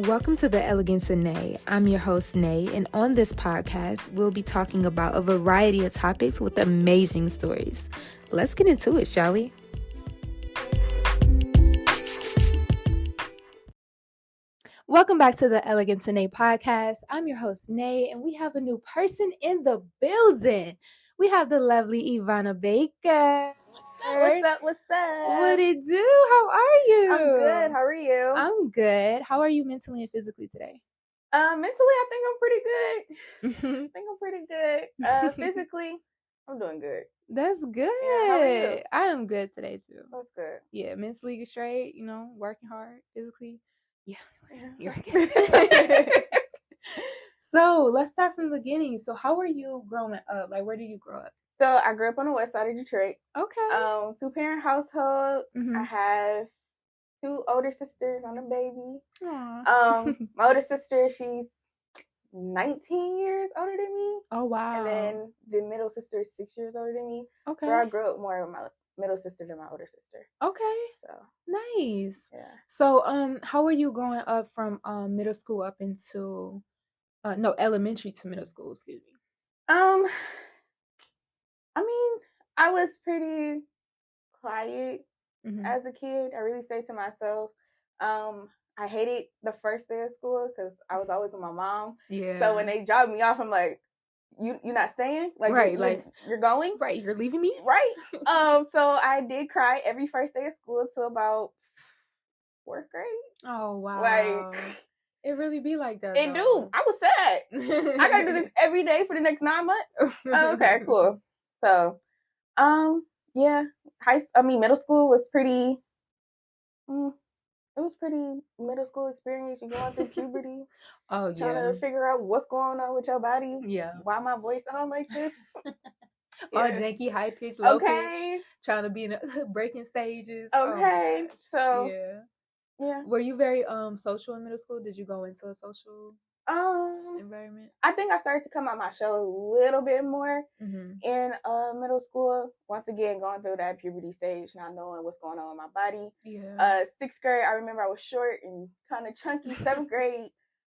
Welcome to the Elegance of Nae. I'm your host, Nae, and on this podcast, we'll be talking about a variety of topics with amazing stories. Let's get into it, shall we? Welcome back to the Elegance of Nae podcast. I'm your host, Nae, and we have a new person in the building. We have the lovely Evona Baker. What's up? What it do? How are you? I'm good. How are you? I'm good. How are you mentally and physically today? Mentally, I think I'm pretty good. Physically, I'm doing good. That's good. Yeah, how are you? I am good today too. That's good. Yeah, mentally straight, working hard. Physically, yeah, you're Yeah. good. So let's start from the beginning. So how were you growing up? Like, where did you grow up? So I grew up on the west side of Detroit. Okay. 2-parent household. Mhm. I have 2 older sisters and a baby. Aw. My older sister, she's 19 years older than me. Oh wow. And then the middle sister is 6 years older than me. Okay. So I grew up more with my middle sister than my older sister. Okay. So nice. yeah. So how were you growing up from middle school up into elementary to middle school, excuse me. I mean, I was pretty quiet Mhm. as a kid. I really stayed to myself. I hated the first day of school because I was always with my mom. Yeah. So when they dropped me off, I'm like, you're not staying? Like, right, you're going? Right, you're leaving me? Right. So I did cry every first day of school till about 4th grade. Oh wow. Like, it really be like that. It do. I was sad. I gotta do this every day for the next 9 months. Okay, cool. So, yeah, middle school was pretty. It was pretty middle school experience. You're going through puberty. Oh yeah. Trying to figure out what's going on with your body. Yeah. Why my voice sound like this? All janky, high pitch, low pitch. Trying to be in breaking stages. Okay. Oh So yeah. Were you very social in middle school? Did you go into a social environment? I think I started to come out my shell a little bit more Mm-hmm. in middle school. Once again, going through that puberty stage, not knowing what's going on with my body. Yeah. 6th grade, I remember I was short and kind of chunky. 7th grade,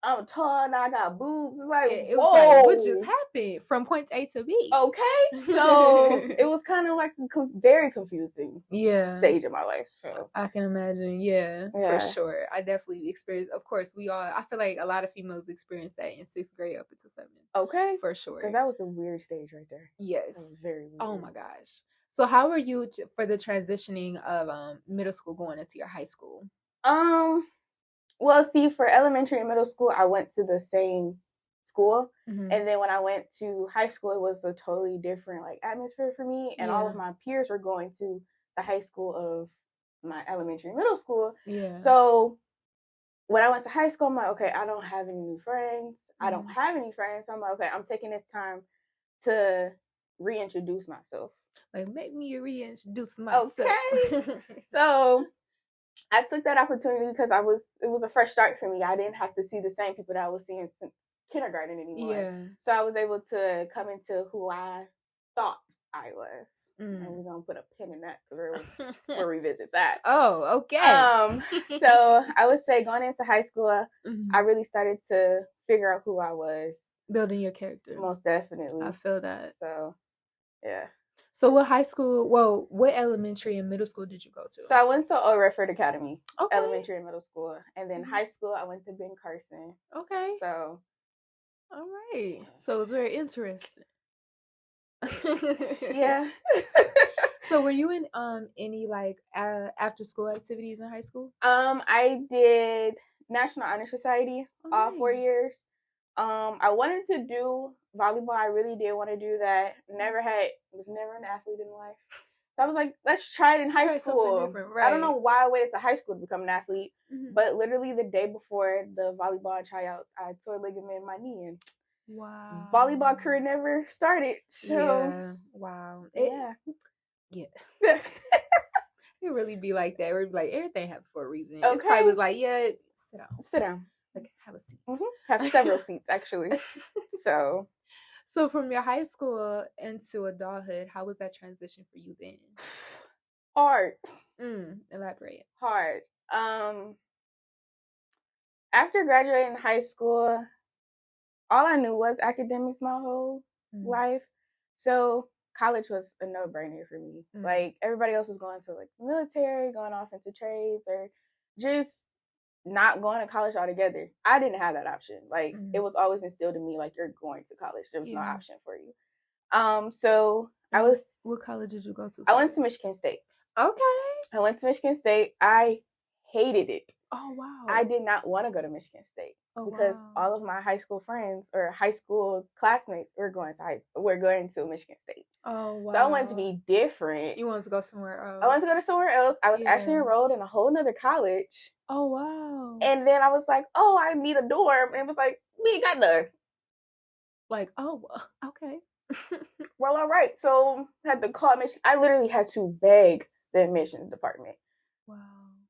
I'm tall and I got boobs. It's like, it whoa, was like, what just happened from point A to B? Okay, so it was kind of like a very confusing stage of my life. So I can imagine, yeah, for sure. I definitely experienced. Of course, I feel like a lot of females experience that in 6th grade up into 7th. Okay, for sure. Because that was the weird stage right there. Yes, that was very weird. Oh my gosh. So how were you for the transitioning of middle school going into your high school? Well, see, for elementary and middle school, I went to the same school. Mm-hmm. And then when I went to high school, it was a totally different atmosphere for me. And all of my peers were going to the high school of my elementary and middle school. Yeah. So when I went to high school, I'm like, okay, I don't have any new friends. Mm-hmm. I don't have any friends. So I'm like, okay, I'm taking this time to reintroduce myself. Like, make me reintroduce myself. Okay. So I took that opportunity because it was a fresh start for me. I didn't have to see the same people that I was seeing since kindergarten anymore. Yeah. So I was able to come into who I thought I was. And we're going to put a pin in that because we'll revisit that. Oh, okay. So I would say going into high school, I really started to figure out who I was. Building your character. Most definitely. I feel that. So, yeah. So what elementary and middle school did you go to? So I went to Old Redford Academy, okay. Elementary and middle school. And then high school, I went to Ben Carson. Okay. So. All right. So it was very interesting. Yeah. So were you in any after school activities in high school? I did National Honor Society all 4 years. I wanted to do volleyball. I really did want to do that. Was never an athlete in life. So I was like, let's try it in high school. Right. I don't know why I waited to high school to become an athlete, but literally the day before the volleyball tryouts, I tore a ligament in my knee and wow. Volleyball career never started. So yeah. Wow. Yeah. It really be like that. We'd be like, everything happens for a reason. Okay. It's probably was like, yeah, sit down. Like, have a seat. Have several seats, actually. So from your high school into adulthood, how was that transition for you then? Hard. Elaborate. Hard. after graduating high school, all I knew was academics my whole life. So college was a no-brainer for me. Like everybody else was going to like the military, going off into trades, or just not going to college altogether. I didn't have that option. Like it was always instilled in me like you're going to college. There was no option for you. So what college did you go to? I went to Michigan State. Okay. I went to Michigan State. I hated it. Oh wow. I did not want to go to Michigan State because all of my high school friends or high school classmates were going to Michigan State. Oh wow. So I wanted to be different. You wanted to go somewhere else. I wanted to go to somewhere else. I was actually enrolled in a whole nother college. Oh wow. And then I was like, oh, I need a dorm. And it was like, we ain't got none. Like, oh, okay. Well, all right. So I had to call admissions. I literally had to beg the admissions department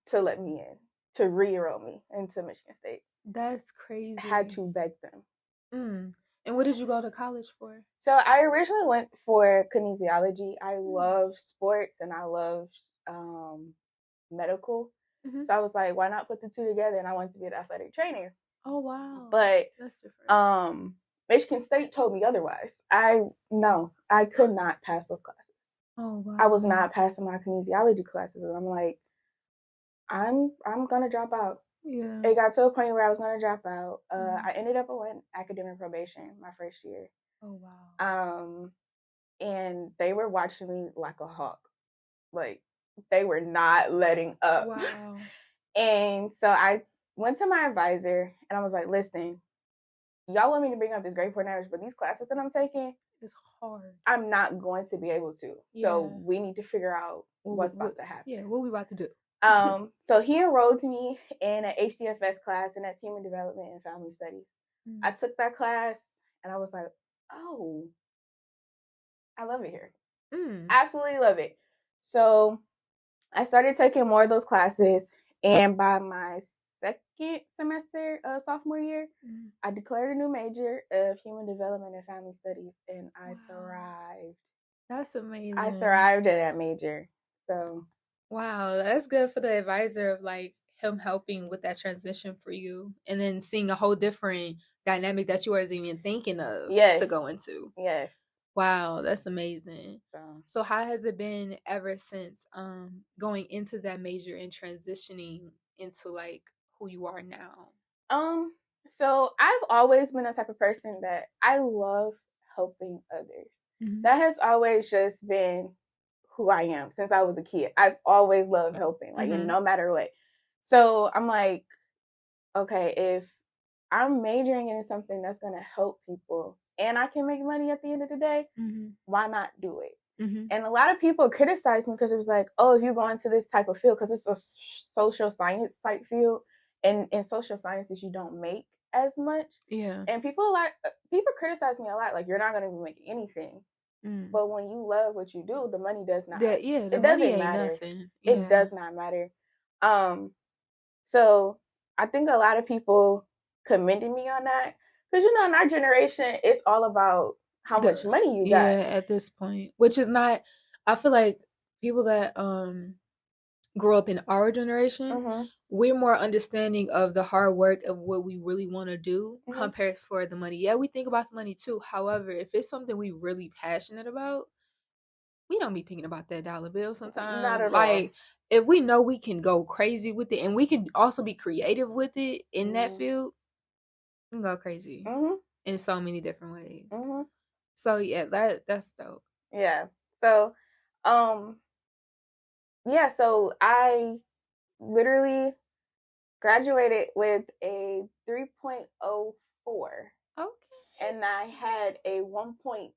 to let me in, to re-enroll me into Michigan State. That's crazy. I had to beg them. And what did you go to college for? So I originally went for kinesiology. I love sports and I love medical. So I was like, why not put the two together? And I wanted to be an athletic trainer. Oh wow. But that's different. Michigan State told me otherwise. I could not pass those classes. Oh wow. I was not passing my kinesiology classes, and I'm like, I'm gonna drop out. Yeah. It got to a point where I was gonna drop out. I ended up on academic probation my first year. Oh wow. And they were watching me like a hawk. Like they were not letting up. Wow. And so I went to my advisor and I was like, listen, y'all want me to bring up this grade point average, but these classes that I'm taking, it's hard. I'm not going to be able to. Yeah. So we need to figure out what's about to happen. Yeah, what we about to do. So he enrolled me in an HDFS class, and that's Human Development and Family Studies. I took that class and I was like, oh, I love it here. Absolutely love it. So I started taking more of those classes, and by my second semester of sophomore year, I declared a new major of Human Development and Family Studies, and I thrived. That's amazing. I thrived in that major. So wow, that's good for the advisor of like him helping with that transition for you, and then seeing a whole different dynamic that you wasn't even thinking of to go into. Yes. Wow, that's amazing. So how has it been ever since going into that major and transitioning into like who you are now? So I've always been a type of person that I love helping others. That has always just been who I am since I was a kid. I've always loved helping, like no matter what. So I'm like, okay, if I'm majoring in something that's gonna help people and I can make money at the end of the day, why not do it? And a lot of people criticize me because it was like, oh, if you go into this type of field, because it's a social science type field, and in social sciences you don't make as much. Yeah. And people criticize me a lot, like you're not gonna be making anything. But when you love what you do, the money does not. It doesn't matter. Nothing. Yeah. It does not matter. So I think a lot of people commended me on that because in our generation, it's all about how much money you got. Yeah, at this point, which is not. I feel like people that grow up in our generation, we're more understanding of the hard work of what we really want to do compared for the money. Yeah, we think about the money too. However, if it's something we really passionate about, we don't be thinking about that dollar bill sometimes. Not at like all. If we know we can go crazy with it and we can also be creative with it in that field, we can go crazy in so many different ways. So yeah, that's dope. Yeah. So so I literally graduated with a 3.04. Okay. And I had a 1.79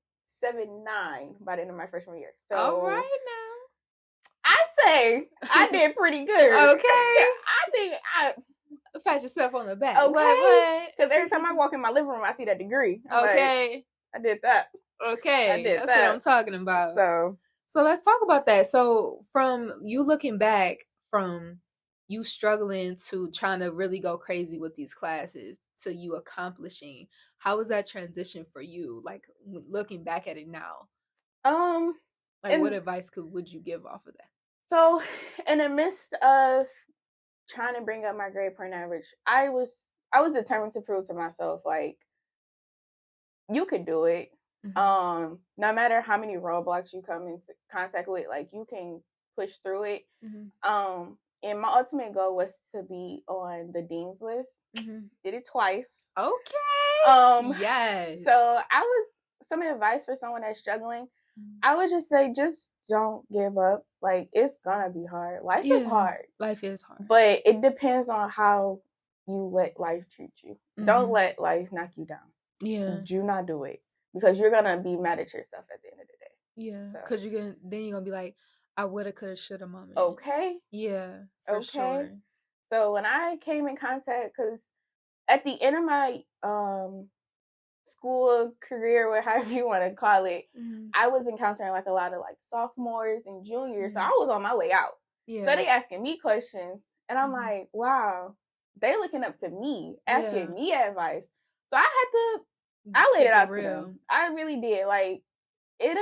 by the end of my freshman year. So all right now. I say I did pretty good. Okay. I think I pat yourself on the back. Okay. Because every time I walk in my living room, I see that degree. Okay. Like, I did that. Okay. I did That's that. What I'm talking about. So let's talk about that. So from you looking back from you struggling to trying to really go crazy with these classes to you accomplishing, how was that transition for you? Like looking back at it now? Like what advice would you give off of that? So in the midst of trying to bring up my grade point average, I was I was determined to prove to myself, like, you could do it. Mm-hmm. No matter how many roadblocks you come into contact with, like, you can push through it. Mm-hmm. And my ultimate goal was to be on the dean's list. Mm-hmm. Did it twice. Okay. Yes. So I was, some advice for someone that's struggling, I would just say, just don't give up. Like, it's gonna be hard. Life is hard. Life is hard. But it depends on how you let life treat you. Mm-hmm. Don't let life knock you down. Yeah. Do not do it. Because you're gonna be mad at yourself at the end of the day. Yeah. Because then you're gonna be like, I woulda, coulda, shoulda moment. Okay. Yeah. For sure. So when I came in contact, because at the end of my school career, or however you want to call it, mm-hmm. I was encountering like a lot of like sophomores and juniors. Mm-hmm. So I was on my way out. Yeah. So they asking me questions, and I'm mm-hmm. like, wow, they looking up to me, asking me advice. So I laid it out to them. I really did. Like, it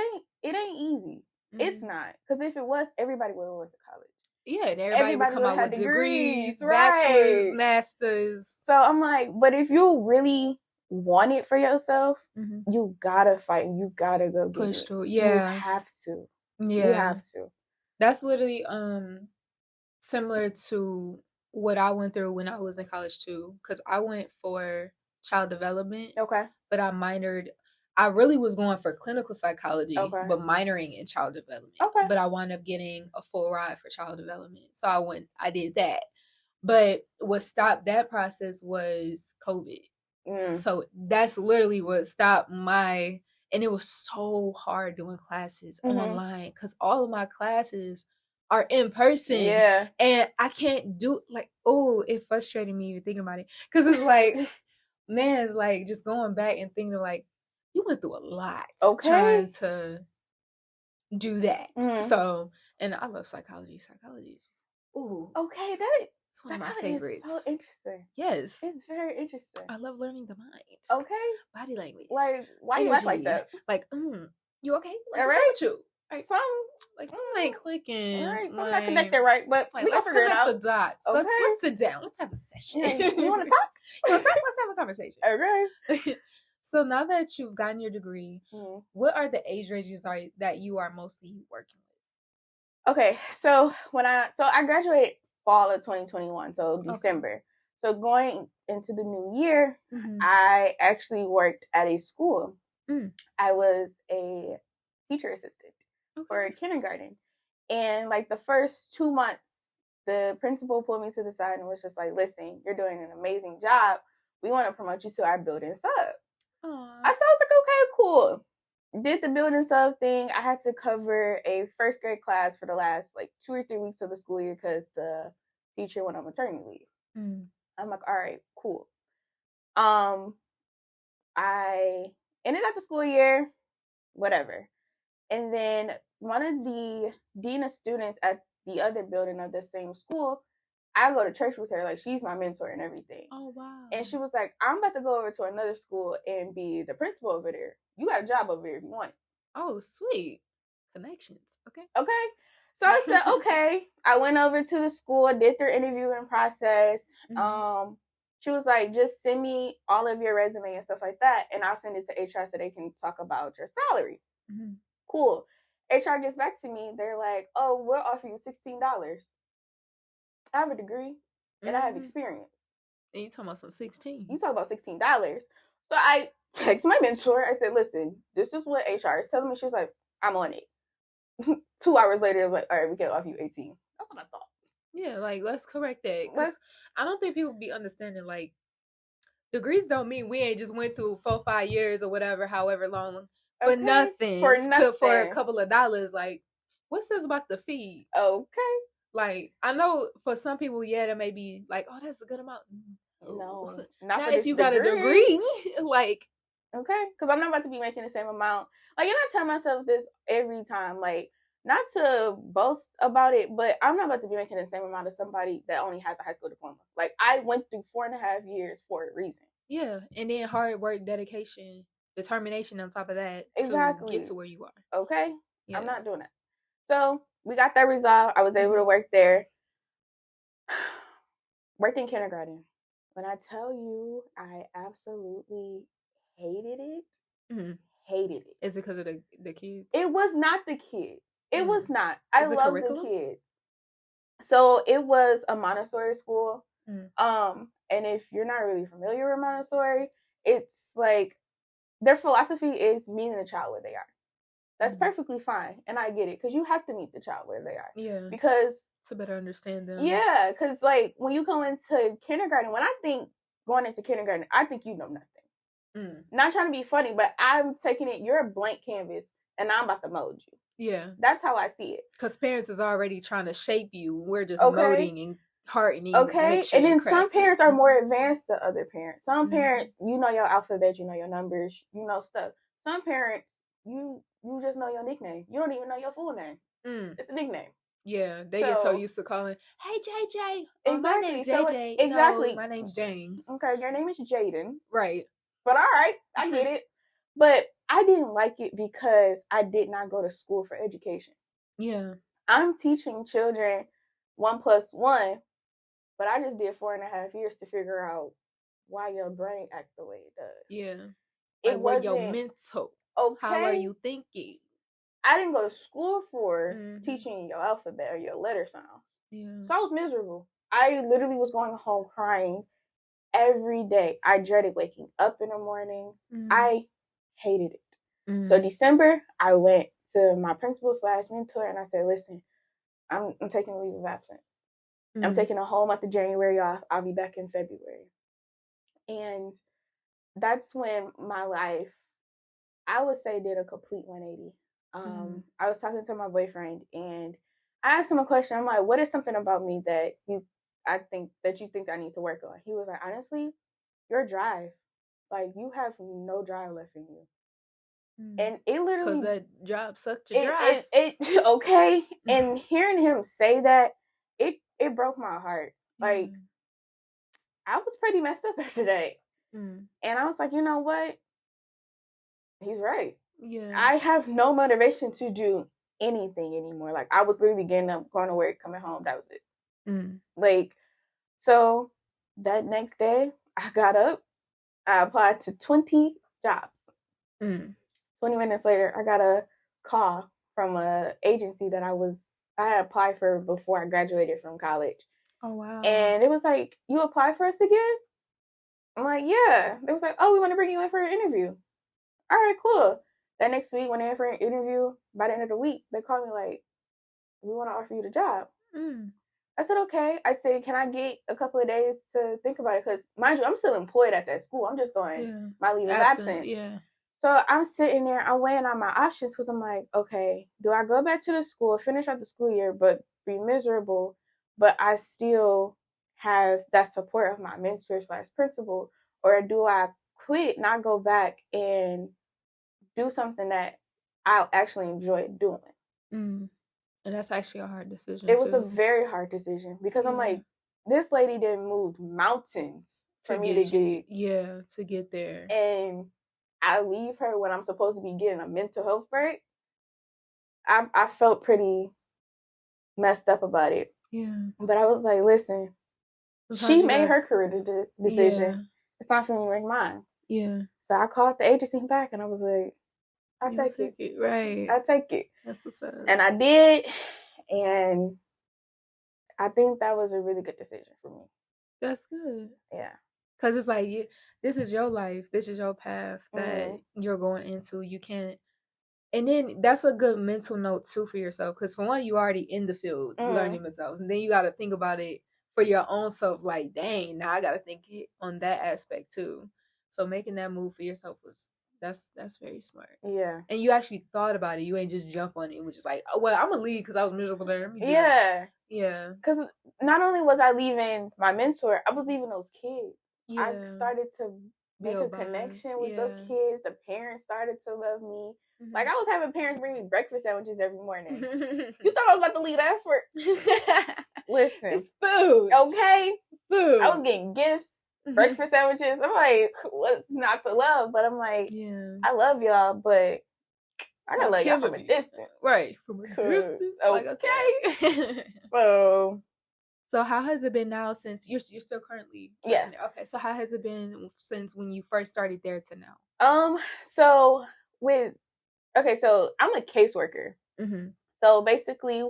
ain't easy. Mm-hmm. It's not. Because if it was, everybody would have went to college. Yeah, and everybody would come out with degrees, bachelors, masters. So I'm like, but if you really want it for yourself, mm-hmm. you gotta fight. You gotta go get push through. Yeah, you have to. Yeah, you have to. That's literally similar to what I went through when I was in college too, because I went for child development. Okay, but I minored. I really was going for clinical psychology, but minoring in child development. Okay. But I wound up getting a full ride for child development. So I did that. But what stopped that process was COVID. So that's literally what stopped and it was so hard doing classes online because all of my classes are in person. Yeah. And I can't do, like, it frustrated me even thinking about it. Because it's like, man, like, just going back and thinking like, you went through a lot trying to do that. Mm-hmm. So, and I love psychology. Psychology is, okay, it's one of my favorites. So interesting. Yes. It's very interesting. I love learning the mind. Okay. Body language. Like, why you act like that? Like, you okay? Like, all right. What's up with you? Like, some ain't clicking. All right, some not connected right, but like, let's figure it out. The dots. Okay. Let's sit down. Let's have a session. You want to talk? Let's have a conversation. Okay. So now that you've gotten your degree, what are the age ranges that you are mostly working with? Okay, so I graduated fall of 2021, so December. Okay. So going into the new year, I actually worked at a school. I was a teacher assistant for kindergarten. And like the first 2 months, the principal pulled me to the side and was just like, listen, you're doing an amazing job. We want to promote you to our building sub. I was like, okay, cool. Did the building sub thing. I had to cover a first grade class for the last like 2 or 3 weeks of the school year because the teacher went on maternity leave. I'm like, all right, cool. I ended up the school year, whatever. And then one of the dean of students at the other building of the same school, I go to church with her. Like, she's my mentor and everything. Oh, wow. And she was like, I'm about to go over to another school and be the principal over there. You got a job over there if you want. Oh, sweet. Connections. Okay. So I said, okay. I went over to the school, did their interviewing process. She was like, just send me all of your resume and stuff like that, and I'll send it to HR so they can talk about your salary. Cool. HR gets back to me. They're like, oh, we'll offer you $16. I have a degree and I have experience. And you talking about some 16. You talk about $16. So I text my mentor. I said, listen, this is what HR is telling me. She was like, I'm on it. 2 hours later, it was like, all right, we can offer you 18. That's what I thought. Yeah, like, let's correct that. Because I don't think people be understanding, like, degrees don't mean we ain't just went through 4-5 years or whatever, however long, for nothing. For a couple of dollars. Like, what's this about the fee? Okay. Like, I know for some people, that may be like, oh, that's a good amount. No, not if you got a degree. Like, okay, because I'm not about to be making the same amount. Like, and I tell myself this every time, like, not to boast about it, but I'm not about to be making the same amount as somebody that only has a high school diploma. Like, I went through 4.5 years for a reason. Yeah, and then hard work, dedication, determination on top of that to get to where you are. Okay, yeah. I'm not doing that. So we got that resolved. I was able to work there. Worked in kindergarten. when I tell you, I absolutely hated it. Mm-hmm. Hated it. Is it because of the kids? It was not the kids. It was not. I love the kids. So it was a Montessori school. And if you're not really familiar with Montessori, it's like their philosophy is meeting the child where they are. That's perfectly fine, and I get it, because you have to meet the child where they are. Yeah. Because to better understand them. Yeah, because like when you go into kindergarten, when I think going into kindergarten, I think you know nothing. Not trying to be funny, but I'm taking it. You're a blank canvas, and I'm about to mold you. Yeah, that's how I see it. Because parents is already trying to shape you. We're just molding and hardening. Okay, to make sure and then some parents are more advanced than other parents. Some parents, you know your alphabet, you know your numbers, you know stuff. Some parents, you just know your nickname. You don't even know your full name. It's a nickname. Yeah, they get so used to calling, "Hey JJ." Exactly. My name's JJ. Exactly. No, my name's James. Okay, your name is Jaden. Right. But all right, I get it. But I didn't like it because I did not go to school for education. Yeah. I'm teaching children 1 + 1, but I just did 4.5 years to figure out why your brain acts the way it does. Yeah. It wasn't your mental. Okay. How are you thinking? I didn't go to school for teaching your alphabet or your letter sounds. Yeah. So I was miserable. I literally was going home crying every day. I dreaded waking up in the morning. I hated it. So December, I went to my principal/mentor and I said, listen, I'm taking a leave of absence. I'm taking a whole month of January off. I'll be back in February. And that's when my life, I would say, did a complete 180. I was talking to my boyfriend and I asked him a question. I'm like, what is something about me that you think I need to work on? He was like, honestly, your drive. Like, you have no drive left in you. And it literally, because that job sucked your drive. It okay. And hearing him say that, it broke my heart. Like, I was pretty messed up after that. And I was like, you know what? He's right. Yeah. I have no motivation to do anything anymore. Like, I was literally getting up, going to work, coming home. That was it. Like, so that next day, I got up. I applied to 20 jobs. 20 minutes later, I got a call from an agency that I had applied for before I graduated from college. Oh, wow. And it was like, you applied for us again? I'm like, yeah. They was like, oh, we want to bring you in for an interview. All right, cool. That next week, when they went for an interview, by the end of the week, they called me like, we want to offer you the job. I said, okay. I said, can I get a couple of days to think about it? Because, mind you, I'm still employed at that school. I'm just doing my leave of absence. Yeah. So I'm sitting there, I'm weighing out my options because I'm like, okay, do I go back to the school, finish out the school year, but be miserable, but I still have that support of my mentor/principal, or do I quit, not go back and do something that I actually enjoy doing? And that's actually a hard decision. It was a very hard decision because I'm like, this lady didn't move mountains for me to get there. And I leave her when I'm supposed to be getting a mental health break. I felt pretty messed up about it. Yeah. But I was like, listen, she made her career decision. Yeah. It's time for me to make mine. Yeah. So I called the agency back and I was like, I'll take it. Right. I'll take it. That's what's up. And I did. And I think that was a really good decision for me. That's good. Yeah. Because it's like, this is your life. This is your path that you're going into. You can't. And then that's a good mental note, too, for yourself. Because for one, you already in the field learning themselves. And then you got to think about it for your own self. Like, dang, now I got to think on that aspect, too. So making that move for yourself that's very smart. Yeah. And you actually thought about it. You ain't just jump on it. It was just like, oh, well, I'm going to leave because I was miserable there. Yeah. Because not only was I leaving my mentor, I was leaving those kids. Yeah. I started to make a connection with those kids. The parents started to love me. Like, I was having parents bring me breakfast sandwiches every morning. You thought I was about to leave that for... Listen. It's food. Okay? Food. I was getting gifts, breakfast sandwiches. I'm like, what's not to love? But I'm like, I love y'all, but I gotta love y'all from a distance. Right. From a distance. Okay. So So how has it been now since you're still currently? Yeah. Okay. So how has it been since when you first started there to now? So I'm a caseworker. Mm-hmm. So basically,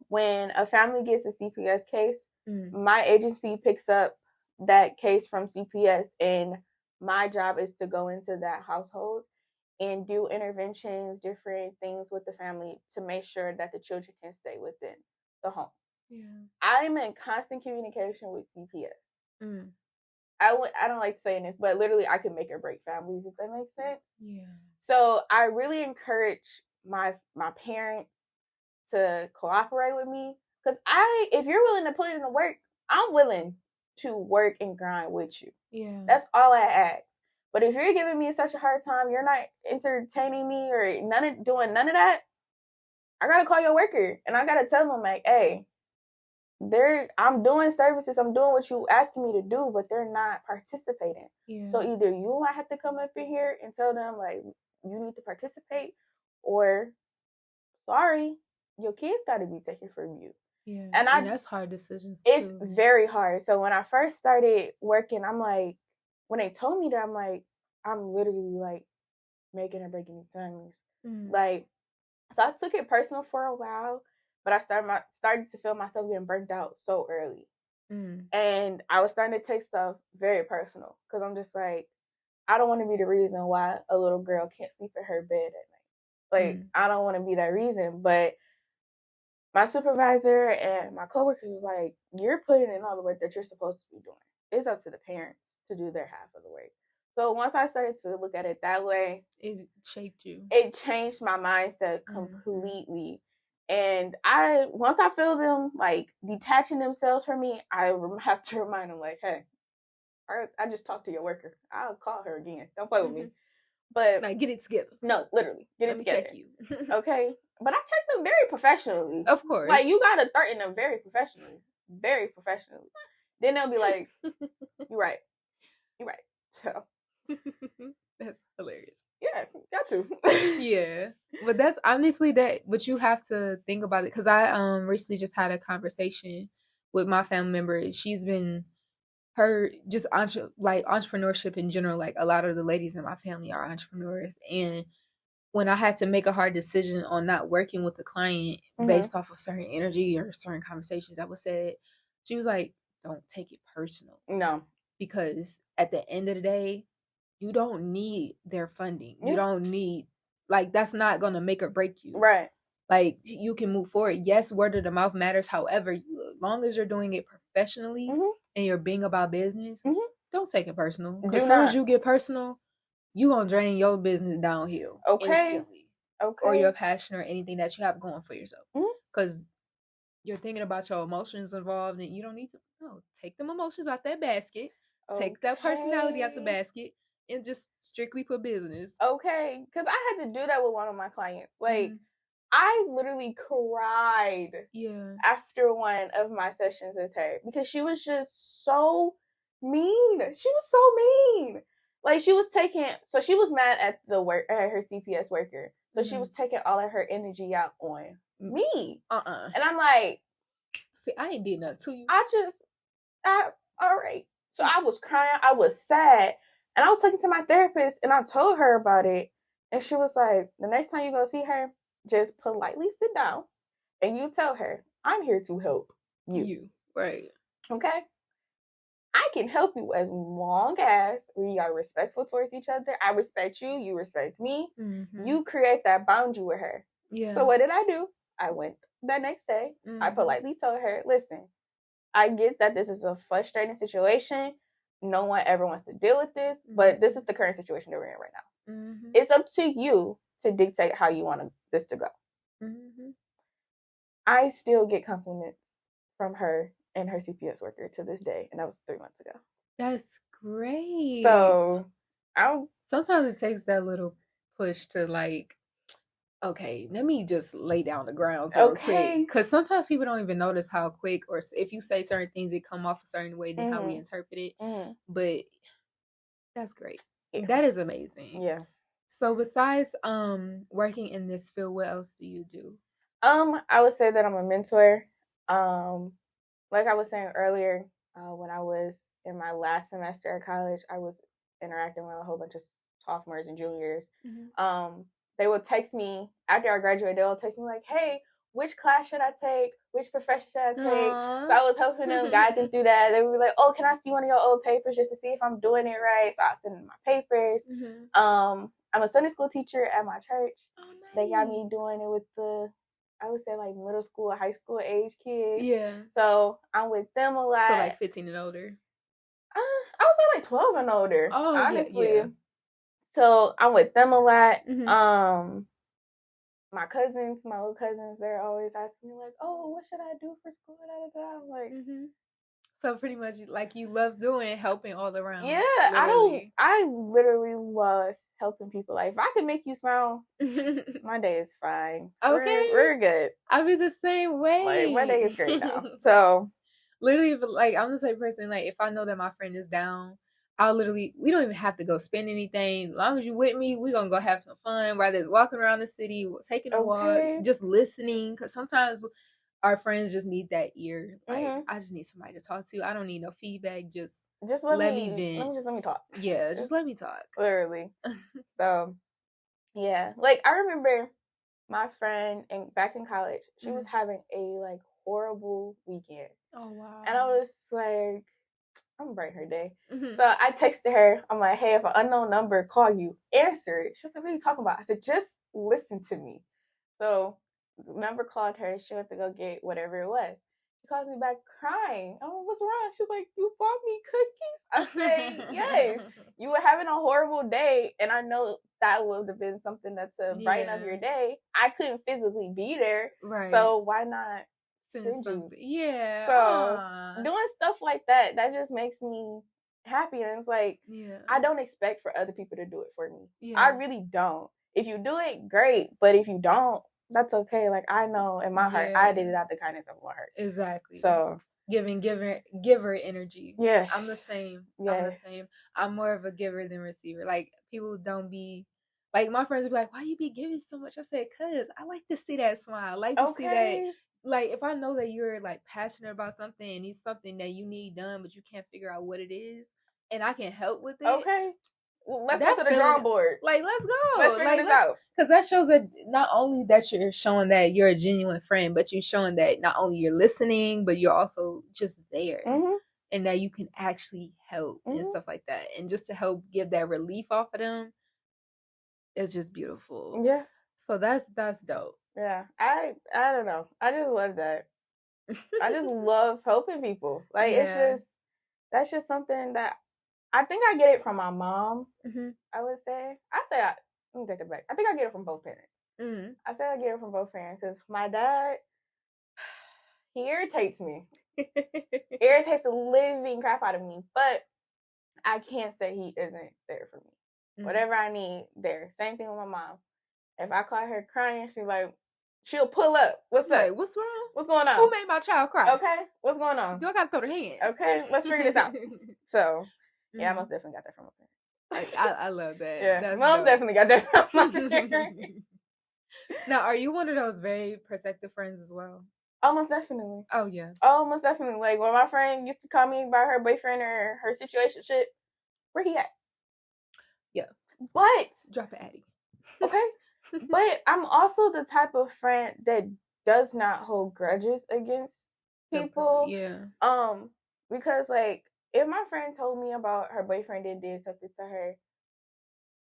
when a family gets a CPS case, my agency picks up that case from CPS, and my job is to go into that household and do interventions, different things with the family to make sure that the children can stay within the home. Yeah. I'm in constant communication with CPS. I don't like saying this, but literally I can make or break families, if that makes sense. Yeah. So I really encourage my parents to cooperate with me, because if you're willing to put in the work, I'm willing to work and grind with you. Yeah. That's all I ask. But if you're giving me such a hard time, you're not entertaining me or doing none of that, I gotta call your worker and I gotta tell them, like, hey, I'm doing services, I'm doing what you asking me to do, but they're not participating. Yeah. So either you might have to come up in here and tell them, like, you need to participate, or sorry, your kids got to be taken from you. Yeah, and that's hard decisions it's too. Very hard. So when I first started working, I'm like, when they told me that, I'm like, I'm literally like making or breaking these families. Like, so I took it personal for a while, but I started to feel myself getting burnt out so early. And I was starting to take stuff very personal, because I'm just like, I don't want to be the reason why a little girl can't sleep in her bed at night. Like, I don't want to be that reason. But my supervisor and my coworkers was like, you're putting in all the work that you're supposed to be doing. It's up to the parents to do their half of the work. So once I started to look at it that way, it shaped you. It changed my mindset completely. And once I feel them like detaching themselves from me, I have to remind them, like, hey, I just talked to your worker. I'll call her again. Don't play with me. But like, get it together. No, literally, get it together. Let me check you. Okay, but I check them very professionally. Of course, like, you gotta threaten them very professionally, Then they'll be like, "You're right, you're right." So that's hilarious. Yeah, got to. Yeah, but that's honestly but you have to think about it, because I recently just had a conversation with my family member. She's been her just entrepreneurship in general. Like, a lot of the ladies in my family are entrepreneurs, and when I had to make a hard decision on not working with the client based off of certain energy or certain conversations that was said, she was like, don't take it personal. No. Because at the end of the day, you don't need their funding. Yeah. You don't need, like, that's not going to make or break you. Right. Like, you can move forward. Yes, word of the mouth matters. However, as long as you're doing it professionally and you're being about business, don't take it personal. Because as soon as you get personal, you gonna drain your business downhill instantly. Okay. Or your passion or anything that you have going for yourself. Because you're thinking about your emotions involved, and you don't need to. No, take them emotions out that basket. Okay. Take that personality out the basket, and just strictly put business. Okay. Because I had to do that with one of my clients. Like, I literally cried after one of my sessions with her, because she was just so mean. She was so mean. Like, she was mad at her CPS worker. So she was taking all of her energy out on me. And I'm like, see, I ain't did nothing to you. All right. So I was crying. I was sad. And I was talking to my therapist, and I told her about it. And she was like, the next time you go see her, just politely sit down and you tell her, I'm here to help you. Right. Okay? I can help you as long as we are respectful towards each other. I respect you. You respect me. You create that boundary with her. Yeah. So what did I do? I went the next day. I politely told her, listen, I get that this is a frustrating situation. No one ever wants to deal with this, but this is the current situation that we're in right now. It's up to you to dictate how you want this to go. I still get compliments from her and her CPS worker to this day, and that was 3 months ago. That's great. So sometimes it takes that little push to, like, okay, let me just lay down the ground real quick. Because sometimes people don't even notice how quick, or if you say certain things, it come off a certain way than how we interpret it. But that's great. Yeah. That is amazing. Yeah. So besides working in this field, what else do you do? I would say that I'm a mentor. like I was saying earlier, when I was in my last semester at college, I was interacting with a whole bunch of sophomores and juniors. They would text me after I graduated. They'll text me like, "Hey, which class should I take? Which profession should I take?" So I was helping them, guide them through that. They would be like, "Oh, can I see one of your old papers just to see if I'm doing it right?" So I send them my papers. I'm a Sunday school teacher at my church. Oh, nice. They got me doing it with I would say like middle school, high school age kids. Yeah. So I'm with them a lot. So like 15 and older. I would say like 12 and older. Oh, honestly. Yeah. So I'm with them a lot. My cousins, my little cousins, they're always asking me like, "Oh, what should I do for school?" I'm like, So pretty much like you love doing helping all around. Yeah, literally. I literally love helping people. Like if I can make you smile, my day is fine. Okay, we're good. I'll be the same way. Like my day is great now. So literally, like I'm the same person. Like if I know that my friend is down, we don't even have to go spend anything. As long as you with me, we're gonna go have some fun. Whether it's walking around the city, taking a walk, just listening. Because sometimes our friends just need that ear. Like I just need somebody to talk to. I don't need no feedback. Just let me vent. Let me talk. Yeah, just let me talk. Literally. So yeah, like I remember my friend back in college. She was having a like horrible weekend. Oh wow. And I was like, I'm gonna brighten her day. So I texted her. I'm like, "Hey, if an unknown number call you, answer it." She was like, "What are you talking about?" I said, "Just listen to me." So the number called her. She went to go get whatever it was. She calls me back crying. "Oh, what's wrong?" She's like, "You bought me cookies." I say, "Yes." You were having a horrible day, and I know that would have been something that's to brighten up your day. I couldn't physically be there, right? So why not send you? Yeah. So doing stuff like that just makes me happy, and it's like I don't expect for other people to do it for me. Yeah. I really don't. If you do it, great, but if you don't, that's okay. Like I know in my heart, I did it out the kindness of my heart. Exactly. So giver energy. Yes. I'm the same. Yes. I'm the same. I'm more of a giver than receiver. Like people don't be like my friends would be like, "Why you be giving so much?" I said, "Cause I like to see that smile. I like to see that." Like if I know that you're like passionate about something and it's something that you need done, but you can't figure out what it is, and I can help with it. Okay. Well, let's go to the drawing board. Like, let's go. Let's figure this out. Because that shows that not only that you're showing that you're a genuine friend, but you're showing that not only you're listening, but you're also just there. And that you can actually help and stuff like that. And just to help give that relief off of them, it's just beautiful. Yeah. So that's dope. Yeah. I don't know. I just love that. I just love helping people. Like that's just something that I think I get it from my mom. I would say. Let me take it back. I think I get it from both parents. I say I get it from both parents because my dad, he irritates me. Irritates the living crap out of me. But I can't say he isn't there for me. Whatever I need, there. Same thing with my mom. If I call her crying, she'll pull up. What's up? What's wrong? What's going on? Who made my child cry? Okay. What's going on? Do I gotta throw their hands? Okay. Let's figure this out. So, yeah, I most definitely got that from my parents. I love that. Yeah, that's most definitely got that from my parents. Now, are you one of those very protective friends as well? Almost definitely. Oh, yeah. Almost definitely. Like, when my friend used to call me about her boyfriend or her situation shit, where he at? Yeah. But drop it, Addie. Okay. But I'm also the type of friend that does not hold grudges against people. Yeah. Because like if my friend told me about her boyfriend that did something to her,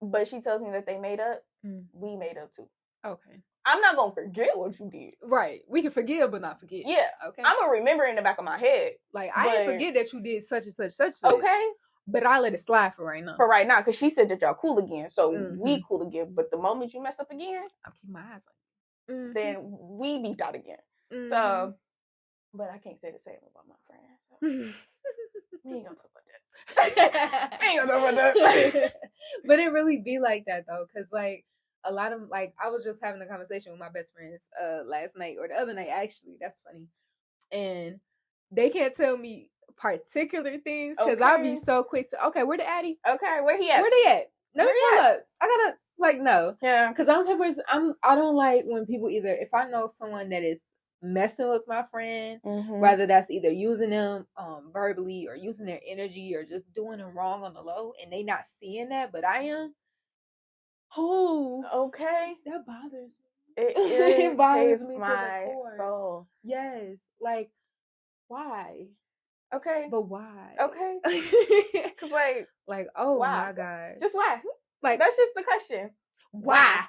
but she tells me that they made up, we made up too. Okay. I'm not gonna forget what you did. Right. We can forgive but not forget. Yeah. Okay. I'm gonna remember in the back of my head. Like I didn't forget that you did such and such. Okay. But I let it slide for right now. For right now, because she said that y'all cool again, so we cool again. But the moment you mess up again, I'll keep my eyes on you. Then we beat out again. So, but I can't say the same about my friends. So. We ain't gonna talk about that. We ain't gonna talk about that. But it really be like that though, because like a lot of like I was just having a conversation with my best friends last night or the other night actually. That's funny, and they can't tell me particular things because I'll be so quick to where the Addie? Okay, where he at? Where they at? Let me pull up. I gotta no. Yeah. Because I'm the type of person I don't like when people either if I know someone that is messing with my friend, whether that's either using them verbally or using their energy or just doing them wrong on the low, and they not seeing that, but I am. Oh, okay. That bothers me. It bothers me to the core. Soul. Yes, like why? Okay, but why? Okay, because like oh why? my gosh, just why? Like that's just the question. Why?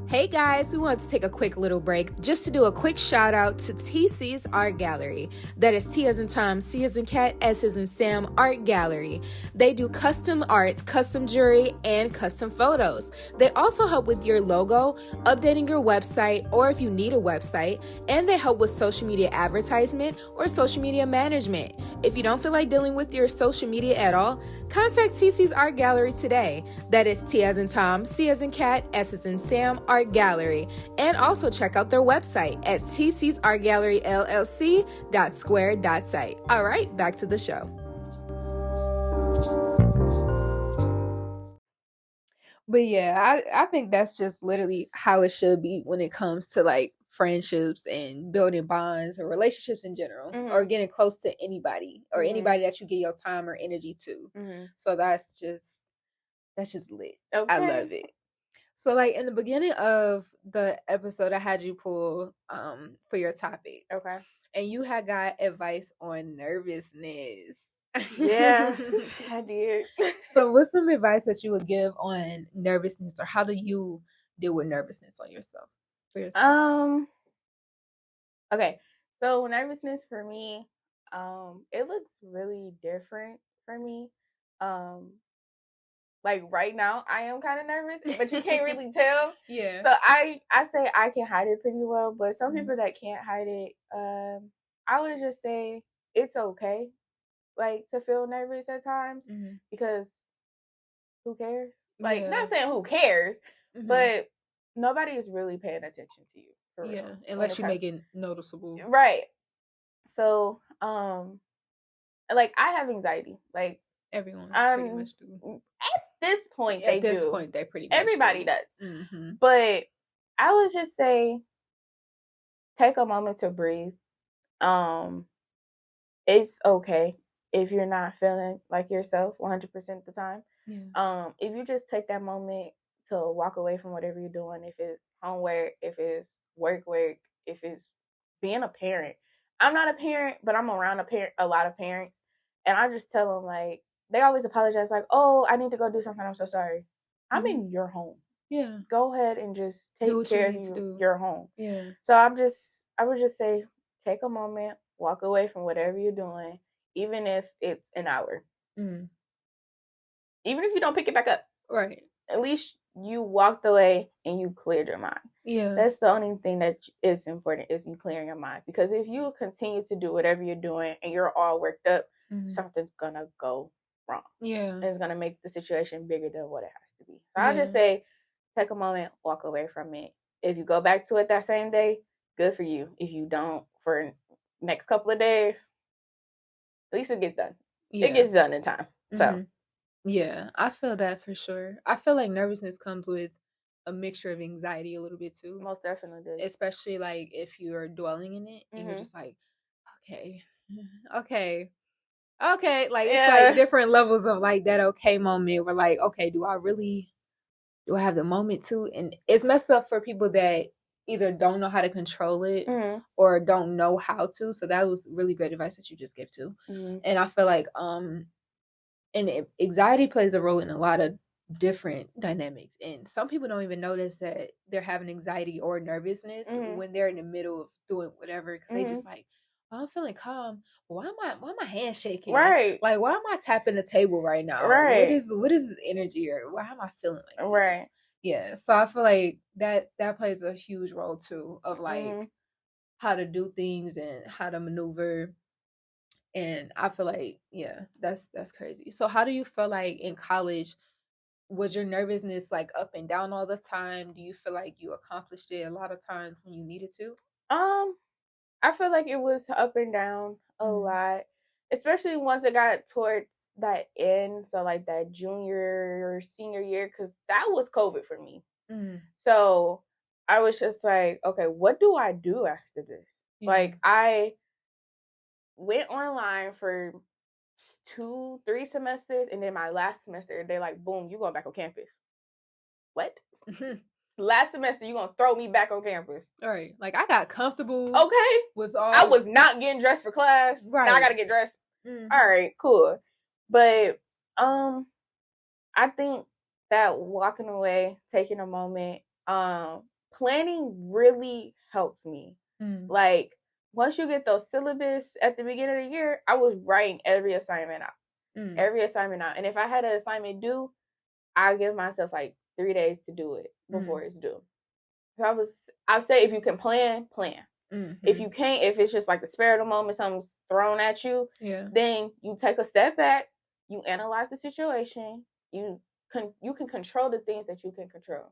Hey guys, we wanted to take a quick little break just to do a quick shout out to TC's Art Gallery. That is T as in Tom, C as in Cat, S as in Sam Art Gallery. They do custom art, custom jewelry, and custom photos. They also help with your logo, updating your website, or if you need a website, and they help with social media advertisement or social media management. If you don't feel like dealing with your social media at all, contact TC's Art Gallery today. That is T as in Tom, C as in Cat, S as in Sam Art Gallery. And also check out their website at tcsartgalleryllc.square.site. All right, back to the show. But yeah, I think that's just literally how it should be when it comes to like friendships and building bonds or relationships in general, or getting close to anybody or anybody that you give your time or energy to. So that's just lit. Okay. I love it. So like in the beginning of the episode, I had you pull for your topic. Okay. And you had got advice on nervousness. Yeah, I did. So what's some advice that you would give on nervousness, or how do you deal with nervousness on yourself? For yourself? Okay. So nervousness for me, it looks really different for me. Like right now I am kind of nervous, but you can't really tell. Yeah. So I say I can hide it pretty well, but some people that can't hide it, I would just say it's okay, like to feel nervous at times, because who cares? Like not saying who cares, but nobody is really paying attention to you. For real, unless you make it noticeable. Right. So, like I have anxiety. Like everyone pretty much do. At this point, they do. At this point, they pretty much everybody does. But I would just say, take a moment to breathe. It's okay if you're not feeling like yourself 100% of the time. Yeah. If you just take that moment to walk away from whatever you're doing, if it's homework, if it's work, if it's being a parent. I'm not a parent, but I'm around a lot of parents, and I just tell them, like, they always apologize, like, oh, I need to go do something, I'm so sorry. I'm in your home. Yeah. Go ahead and just take care of your home. Yeah. So I would just say, take a moment, walk away from whatever you're doing, even if it's an hour. Even if you don't pick it back up. Right. At least you walked away and you cleared your mind. Yeah. That's the only thing that is important, is you clearing your mind. Because if you continue to do whatever you're doing and you're all worked up, something's gonna go wrong. Yeah. And it's gonna make the situation bigger than what it has to be. So I'll just say, take a moment, walk away from it. If you go back to it that same day, good for you. If you don't, for next couple of days, at least it gets done. Yeah. It gets done in time. So yeah, I feel that for sure. I feel like nervousness comes with a mixture of anxiety a little bit too. Most definitely do. Especially like if you're dwelling in it and you're just like, okay. Like it's like different levels of like that okay moment where like, okay, do I have the moment to? And it's messed up for people that either don't know how to control it or don't know how to. So that was really great advice that you just gave too. And I feel like and anxiety plays a role in a lot of different dynamics, and some people don't even notice that they're having anxiety or nervousness when they're in the middle of doing whatever, because they just like, oh, I'm feeling calm. Why am my hands shaking? Right. Like, why am I tapping the table right now? Right. What is this energy, or why am I feeling like this? Right. Yeah. So I feel like that plays a huge role too, of like how to do things and how to maneuver. And I feel like, yeah, that's crazy. So how do you feel like in college, was your nervousness like up and down all the time? Do you feel like you accomplished it a lot of times when you needed to? I feel like it was up and down a lot, especially once it got towards that end, so like that junior or senior year, because that was COVID for me. So I was just like, okay, what do I do after this? Like, I went online for 2-3 semesters, and then my last semester, they're like, boom, you going back on campus. What? Last semester, you gonna throw me back on campus? All right, like I got comfortable. Okay, I was not getting dressed for class. Right, now I gotta get dressed. All right, cool. But I think that walking away, taking a moment, planning really helped me. Like, once you get those syllabus at the beginning of the year, I was writing every assignment out. And if I had an assignment due, I give myself like 3 days to do it before it's due. So I'd say if you can plan. If you can't, if it's just like the spur of the moment, something's thrown at you, then you take a step back, you analyze the situation, you can control the things that you can control.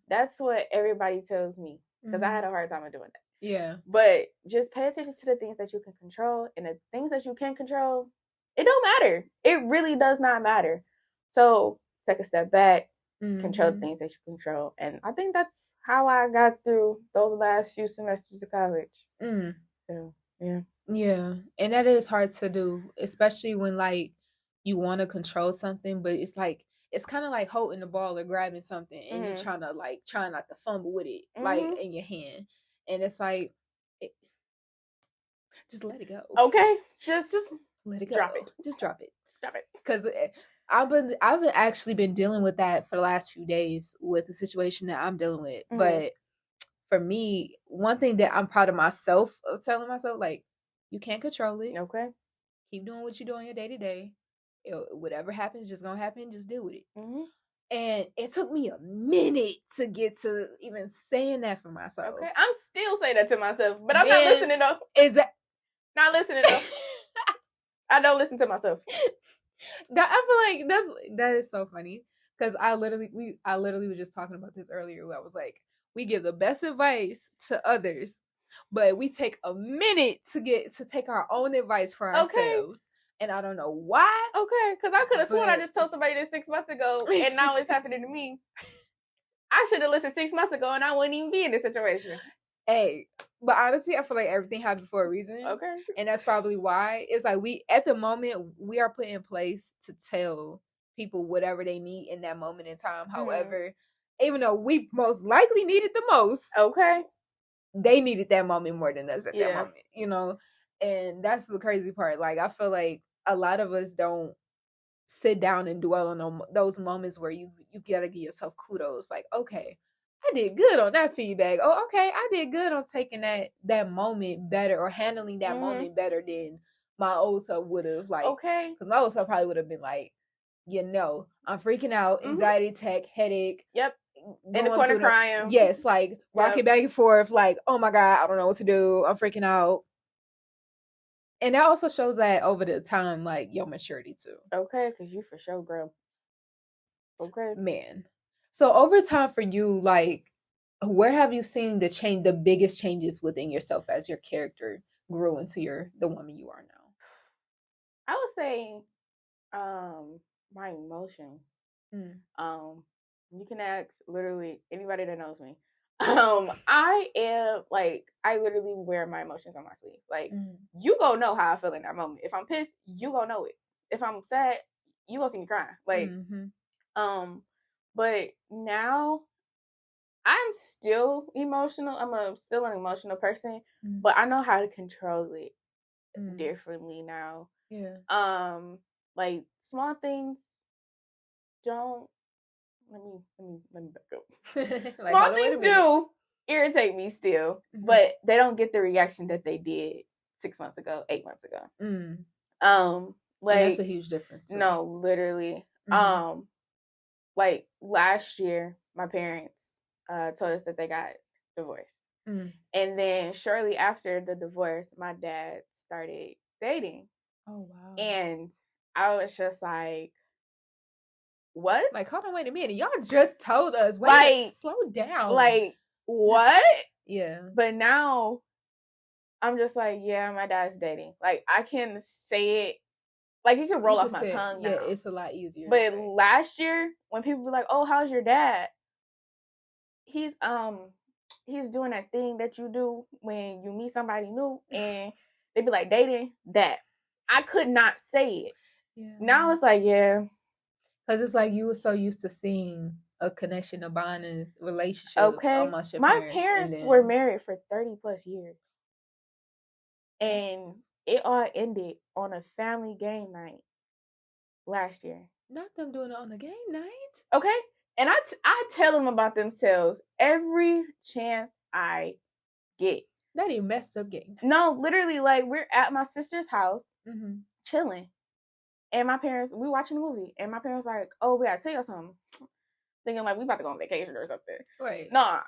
That's what everybody tells me, because I had a hard time of doing that. But just pay attention to the things that you can control, and the things that you can't control, it don't matter. It really does not matter. So take a step back, control the things that you control. And I think that's how I got through those last few semesters of college. So, yeah. Yeah. And that is hard to do, especially when like you want to control something, but it's like it's kind of like holding the ball or grabbing something and you're trying not to fumble with it like in your hand. And it's like just let it go. Okay. Just let it go. Drop it. Just drop it. Drop it. Cuz I've actually been dealing with that for the last few days with the situation that I'm dealing with. But for me, one thing that I'm proud of myself of telling myself, like, you can't control it. Okay. Keep doing what you're doing your day to day. Whatever happens, just gonna happen. Just deal with it. And it took me a minute to get to even saying that for myself. Okay, I'm still saying that to myself, but I'm not listening though. Is that not listening though? I don't listen to myself. I feel like that is so funny, because I literally was just talking about this earlier. Where I was like, we give the best advice to others, but we take a minute to take our own advice for ourselves. And I don't know why. Okay, because I could have sworn I just told somebody this 6 months ago, and now it's happening to me. I should have listened 6 months ago, and I wouldn't even be in this situation. Hey, but honestly, I feel like everything happened for a reason. Okay. And that's probably why. It's like at the moment, we are put in place to tell people whatever they need in that moment in time. However, even though we most likely need it the most, they needed that moment more than us at that moment, And that's the crazy part. Like, I feel like a lot of us don't sit down and dwell on those moments where you gotta give yourself kudos. Like, okay, I did good on that feedback. Oh, okay, I did good on taking that moment better or handling that moment better than my old self would have. Like, because my old self probably would have been like, I'm freaking out, anxiety attack, headache. Yep. In the corner crying. Yes, like rocking back and forth, like, oh my God, I don't know what to do. I'm freaking out. And that also shows that over the time, like, your maturity too. Okay, because you for sure grow. Okay. Man. So over time for you, like, where have you seen the biggest changes within yourself as your character grew into the woman you are now? I would say my emotions. You can ask literally anybody that knows me. I am like, I literally wear my emotions on my sleeve. Like, you gonna know how I feel in that moment. If I'm pissed, you gonna know it. If I'm sad, you gonna see me crying. Like, but now I'm still emotional. I'm still an emotional person, but I know how to control it differently now. Yeah. Like, small things don't. Let me back up. Like, small things do irritate me still, but they don't get the reaction that they did 6 months ago, 8 months ago. Like, and that's a huge difference too. No, literally. Like last year, my parents told us that they got divorced, and then shortly after the divorce, my dad started dating. Oh wow! And I was just like, what? Like, hold on, wait a minute. Y'all just told us. Wait, slow down. Like, what? Yeah. But now I'm just like, yeah, my dad's dating. Like, I can say it Like, it can roll off my tongue now. Yeah, it's a lot easier. But last year, when people were like, "Oh, how's your dad?" He's doing that thing that you do when you meet somebody new, and they be like dating that. I could not say it. Yeah. Now it's like, yeah. Because it's like you were so used to seeing a connection, a bond, a relationship amongst your parents. My parents were married for 30 plus years. And it all ended on a family game night last year. Not them doing it on the game night. Okay. And I tell them about themselves every chance I get. That ain't messed up game. No, literally, like, we're at my sister's house, chilling. And my parents, we watching a movie. And my parents like, "Oh, we gotta tell you something." Thinking like we about to go on vacation or something. Right. Nah.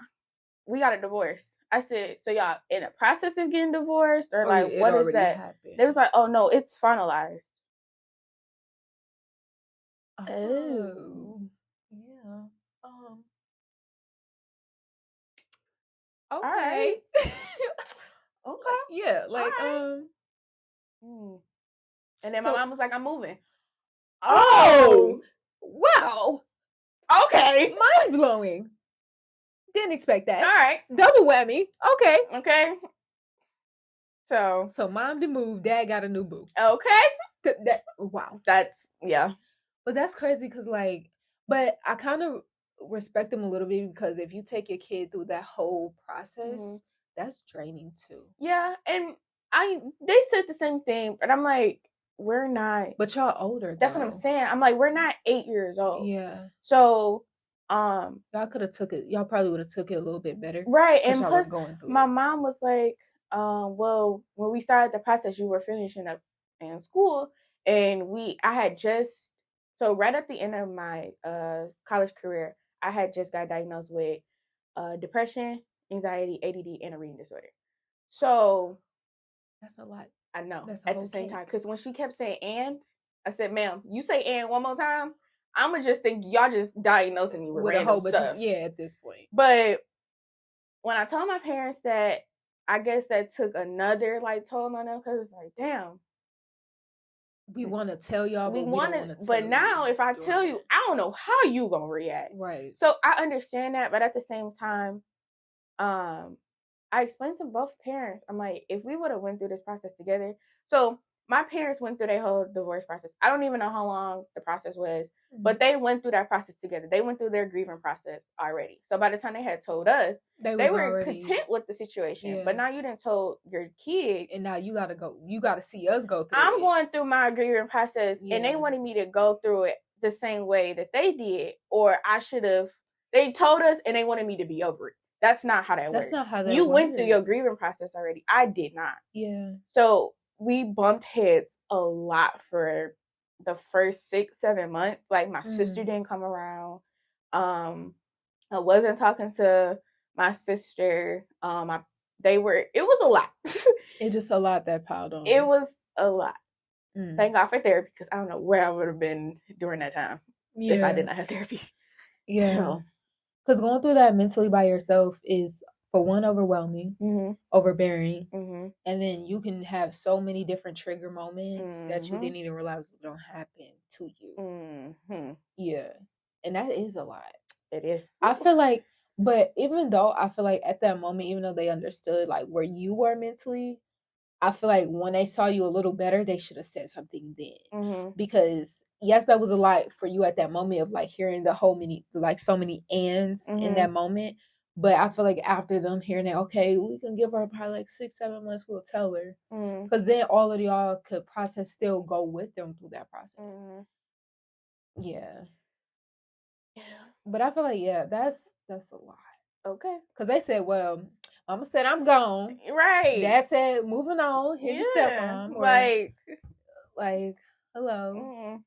We got a divorce. I said, "So y'all in the process of getting divorced? Or like, what is that?" Happened. They was like, "Oh, no, it's finalized." Oh. Yeah. Okay. Right. Okay. Yeah, like, And then my mom was like, "I'm moving." Oh! Wow! Okay. Mind blowing. Didn't expect that. All right. Double whammy. Okay. Okay. So mom did move, dad got a new boo. Okay. Wow. That's, yeah. But that's crazy because, like, but I kind of respect them a little bit because if you take your kid through that whole process, that's draining too. Yeah, and they said the same thing, but I'm like, we're not. But y'all older. That's what I'm saying. I'm like, we're not 8 years old. Yeah. So, y'all could have took it. Y'all probably would have took it a little bit better. Right, and plus, my mom was like, well, when we started the process, you were finishing up in school, and I had just, so right at the end of my college career, I had just got diagnosed with depression, anxiety, ADD, and a reading disorder. So that's a lot. I know. That's at the same time, because when she kept saying "and," I said, "Ma'am, you say 'and' one more time, I'ma just think y'all just diagnosing me with random a whole bunch stuff." Yeah, at this point. But when I told my parents that, I guess that took another like toll on them, because it's like, damn. We want to tell y'all, but we don't want to tell But now, if I tell you, I don't know how you gonna react. Right. So I understand that, but at the same time, I explained to both parents, I'm like, if we would have went through this process together. So my parents went through their whole divorce process. I don't even know how long the process was, but they went through that process together. They went through their grieving process already. So by the time they had told us, they were already content with the situation. Yeah. But now you done told your kids. And now you got to go. You got to see us go through I'm going through my grieving process, and they wanted me to go through it the same way that they did. Or I should have. They told us, and they wanted me to be over it. That's not how that works. That's not how that works. You went through your grieving process already. I did not. Yeah. So we bumped heads a lot for the first 6-7 months. Like, my sister didn't come around. I wasn't talking to my sister. It was a lot. It's just a lot that piled on. It was a lot. Thank God for therapy, because I don't know where I would have been during that time if I did not have therapy. Yeah. So, because going through that mentally by yourself is, for one, overwhelming, overbearing, and then you can have so many different trigger moments that you didn't even realize don't happen to you. Yeah. And that is a lot. It is. I feel like, but even though I feel like at that moment, even though they understood like where you were mentally, I feel like when they saw you a little better, they should have said something then. Because yes, that was a lot for you at that moment of like hearing so many ands in that moment. But I feel like after them hearing that, okay, we can give her probably like 6-7 months, we'll tell her. Because then all of y'all could still go with them through that process. Yeah. Yeah. But I feel like, yeah, that's a lot. Okay. Because they said, well, Mama said I'm gone. Right. Dad said moving on. Here's your stepmom. Like, hello.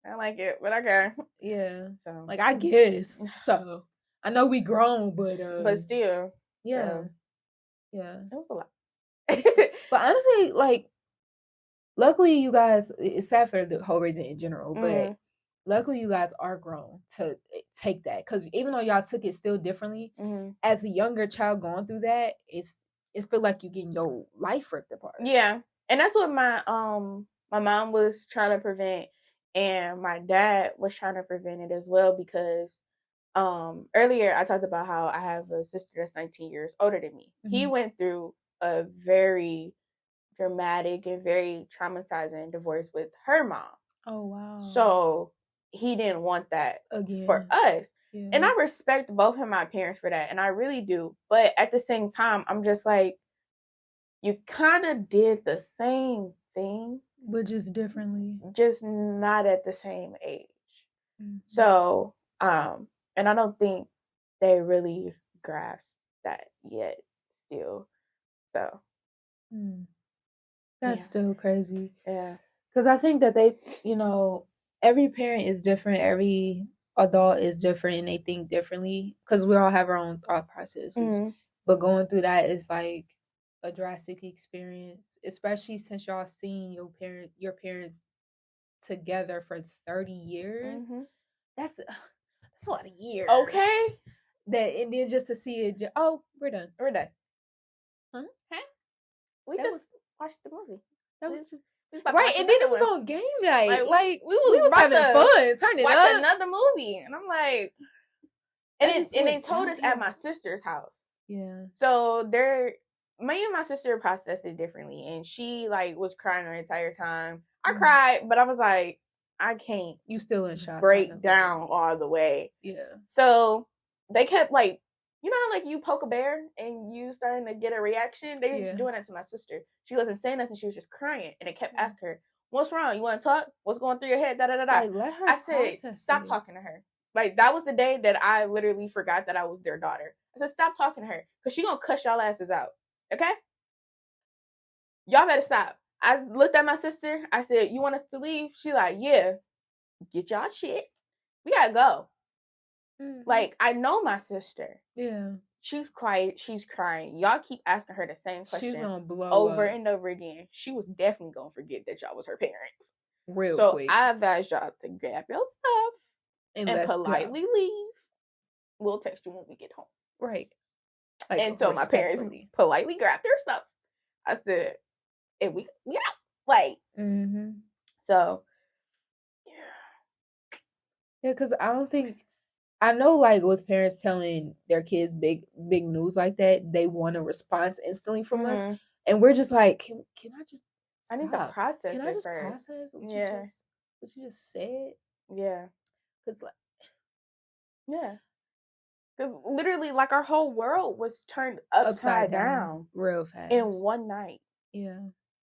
I like it, but okay. Yeah. So like, I guess. So I know we grown, but still. Yeah. So. Yeah. It was a lot. But honestly, like, luckily you guys, it's sad for the whole reason in general, but luckily you guys are grown to take that, because even though y'all took it still differently, as a younger child going through that, it feel like you getting your life ripped apart. Yeah. And that's what My mom was trying to prevent, and my dad was trying to prevent it as well because earlier I talked about how I have a sister that's 19 years older than me. Mm-hmm. He went through a very dramatic and very traumatizing divorce with her mom. Oh, wow. So he didn't want that for us. Yeah. And I respect both of my parents for that, and I really do. But at the same time, I'm just like, you kind of did the same thing, but just differently. Just not at the same age. Mm-hmm. So, and I don't think they really grasp that yet still. So. That's still crazy. Yeah. Because I think that they, every parent is different. Every adult is different and they think differently because we all have our own thought processes. Mm-hmm. But going through that is like a drastic experience, especially since y'all seen your parents together for 30 years. Mm-hmm. That's a lot of years. Okay. And then just to see it, we're done. We're done. Huh? We just watched the movie. That was just right, and then it was on game night. Like we was having fun. Turn it watch up. Another movie, and I'm like, and they told us at my sister's house. Yeah. So me and my sister processed it differently, and she like was crying the entire time. I cried, but I was like, I can't. You still in shock? Break down all the way. Yeah. So they kept like. You know, like you poke a bear and you starting to get a reaction. They was doing that to my sister. She wasn't saying nothing. She was just crying, and they kept asking her, "What's wrong? You want to talk? What's going through your head?" Da da da da. Like, let her. I said, "Stop talking to her." Like that was the day that I literally forgot that I was their daughter. I said, "Stop talking to her, cause she gonna cuss y'all asses out." Okay? Y'all better stop. I looked at my sister. I said, "You want us to leave?" She like, "Yeah." Get y'all shit. We gotta go. Mm-hmm. Like I know my sister. Yeah. She's quiet. She's crying. Y'all keep asking her the same question. She's gonna blow over up. And over again. She was definitely gonna forget that y'all was her parents. Real quick. So I advise y'all to grab your stuff and politely leave. We'll text you when we get home. Right. Like, and so my parents politely grabbed their stuff. I said, and we out. Like, So, yeah, because I know, like, with parents telling their kids big news like that, they want a response instantly from us. And we're just like, can I just stop? I need to process. Can I just process what you just said? Yeah. Because, like, yeah. Because literally, like, our whole world was turned upside down. Real fast. In one night. Yeah.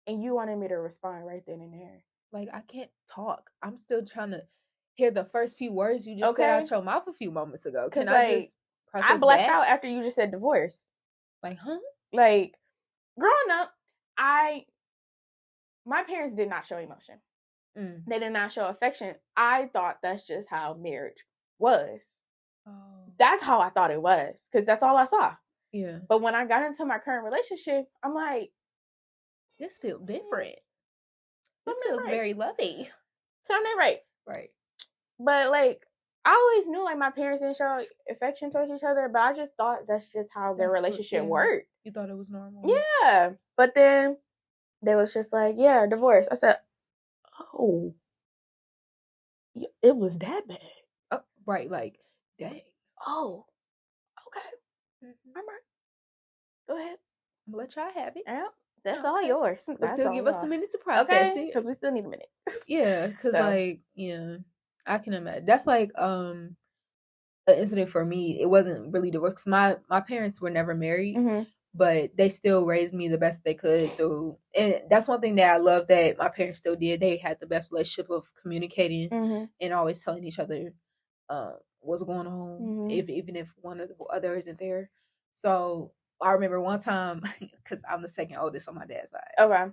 And you wanted me to respond right then and there. Like, I can't talk. I'm still trying to hear the first few words you just said out your mouth a few moments ago. Can I just process I blacked out after you just said divorce. Like, huh? Like, growing up, my parents did not show emotion. They did not show affection. I thought that's just how marriage was. Oh. That's how I thought it was, because that's all I saw. Yeah. But when I got into my current relationship, I'm like, this feels different. This feels very lovey. Something right. Right. But, like, I always knew, like, my parents didn't show affection towards each other, but I just thought that's just how their relationship worked. You thought it was normal? Yeah. But then they was just like, yeah, divorce. I said, oh, it was that bad. Oh, right, like, dang. Oh, okay. All right. Go ahead. I'm going to let y'all have it. Yeah. That's all yours. But still give us a minute to process it. Because we still need a minute. Yeah, because, like, yeah, I can imagine. That's like an incident for me. It wasn't really divorce. My parents were never married, but they still raised me the best they could through. And that's one thing that I love that my parents still did. They had the best relationship of communicating and always telling each other what's going on, even if one of the other isn't there. So I remember one time, because I'm the second oldest on my dad's side. Okay.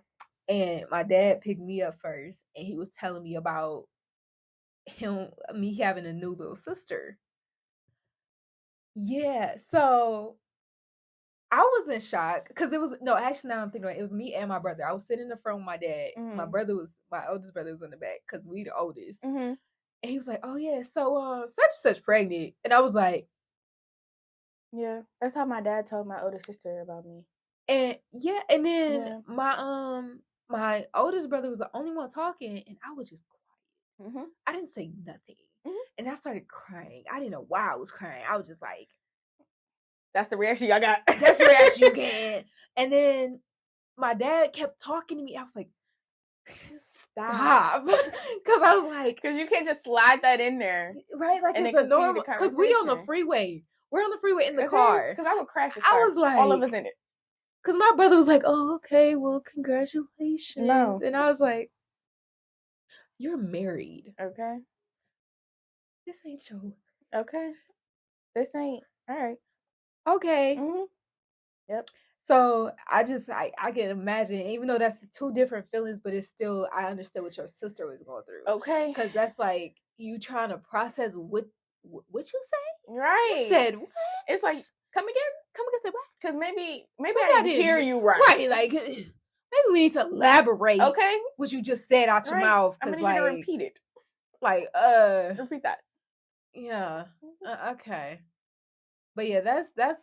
And my dad picked me up first, and he was telling me about me having a new little sister. Yeah, so I was in shock because it was now I'm thinking about it was me and my brother. I was sitting in the front with my dad. My oldest brother was in the back because we the oldest. And he was like, "Oh yeah, so such and such pregnant," and I was like, "Yeah, that's how my dad told my older sister about me." And then my oldest brother was the only one talking, and I was just quiet. Mm-hmm. I didn't say nothing. Mm-hmm. And I started crying. I didn't know why I was crying. I was just like, that's the reaction y'all got. That's the reaction you get. And then my dad kept talking to me. I was like, stop. Because I was like, because you can't just slide that in there. Right? Like, it's a normal, because we on the freeway. We're on the freeway in the car. Because I would crash this car. I was like, all of us in it. Because my brother was like, oh, okay, well, congratulations. No. And I was like, you're married. Okay. This ain't your. Okay. This ain't. All right. Okay. Mm-hmm. Yep. So I can imagine, even though that's two different feelings, but it's still, I understood what your sister was going through. Okay. Because that's like you trying to process what you say. Right. You said what? It's like, come again? Say what? Because maybe I didn't hear you right. Right. Like, maybe we need to elaborate. Okay. What you just said out your mouth. I'm gonna need you to repeat it. Like, repeat that. Yeah. Okay. But yeah, that's. I